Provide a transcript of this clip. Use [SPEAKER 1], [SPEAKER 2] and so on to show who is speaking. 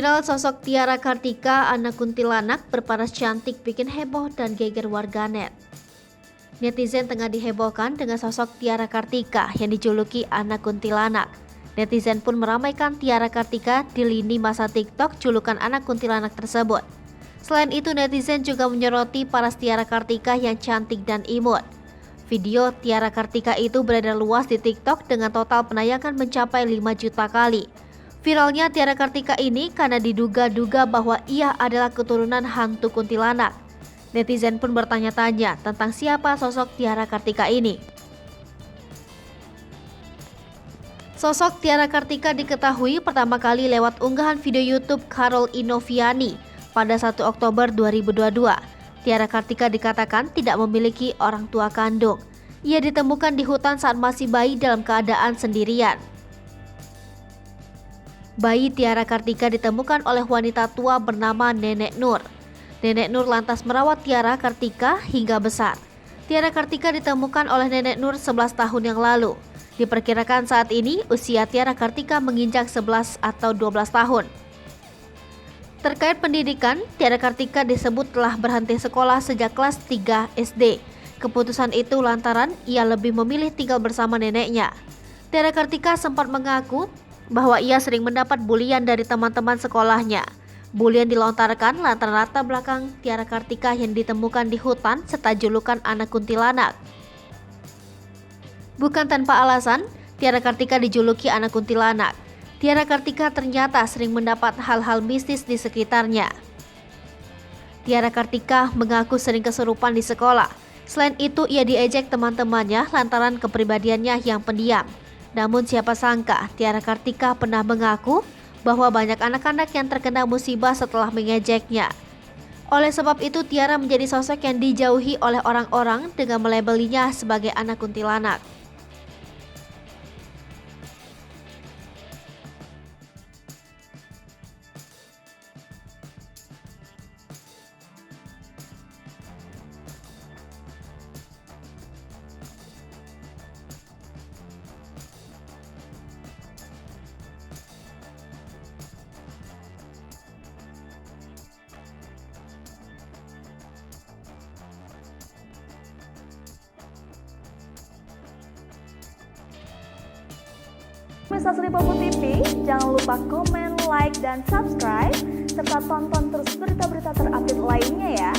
[SPEAKER 1] Viral sosok Tiara Kartika, anak kuntilanak berparas cantik bikin heboh dan geger warganet. Netizen tengah dihebohkan dengan sosok Tiara Kartika yang dijuluki anak kuntilanak. Netizen pun meramaikan Tiara Kartika di lini masa TikTok julukan anak kuntilanak tersebut. Selain itu, netizen juga menyoroti paras Tiara Kartika yang cantik dan imut. Video Tiara Kartika itu beredar luas di TikTok dengan total penayangan mencapai 5 juta kali. Viralnya Tiara Kartika ini karena diduga-duga bahwa ia adalah keturunan hantu kuntilanak. Netizen pun bertanya-tanya tentang siapa sosok Tiara Kartika ini. Sosok Tiara Kartika diketahui pertama kali lewat unggahan video YouTube Carol Inoviani pada 1 Oktober 2022. Tiara Kartika dikatakan tidak memiliki orang tua kandung. Ia ditemukan di hutan saat masih bayi dalam keadaan sendirian. Bayi Tiara Kartika ditemukan oleh wanita tua bernama Nenek Nur. Nenek Nur lantas merawat Tiara Kartika hingga besar. Tiara Kartika ditemukan oleh Nenek Nur 11 tahun yang lalu. Diperkirakan saat ini usia Tiara Kartika menginjak 11 atau 12 tahun. Terkait pendidikan, Tiara Kartika disebut telah berhenti sekolah sejak kelas 3 SD. Keputusan itu lantaran ia lebih memilih tinggal bersama neneknya. Tiara Kartika sempat mengaku bahwa ia sering mendapat bulian dari teman-teman sekolahnya. Bulian dilontarkan lantaran latar belakang Tiara Kartika yang ditemukan di hutan serta julukan anak kuntilanak. Bukan tanpa alasan, Tiara Kartika dijuluki anak kuntilanak. Tiara Kartika ternyata sering mendapat hal-hal mistis di sekitarnya. Tiara Kartika mengaku sering kesurupan di sekolah. Selain itu, ia diejek teman-temannya lantaran kepribadiannya yang pendiam. Namun siapa sangka Tiara Kartika pernah mengaku bahwa banyak anak-anak yang terkena musibah setelah mengejeknya. Oleh sebab itu, Tiara menjadi sosok yang dijauhi oleh orang-orang dengan melabelinya sebagai anak kuntilanak.
[SPEAKER 2] Pemirsa Sri Popo TV, jangan lupa komen, like, dan subscribe, serta tonton terus berita-berita terupdate lainnya ya.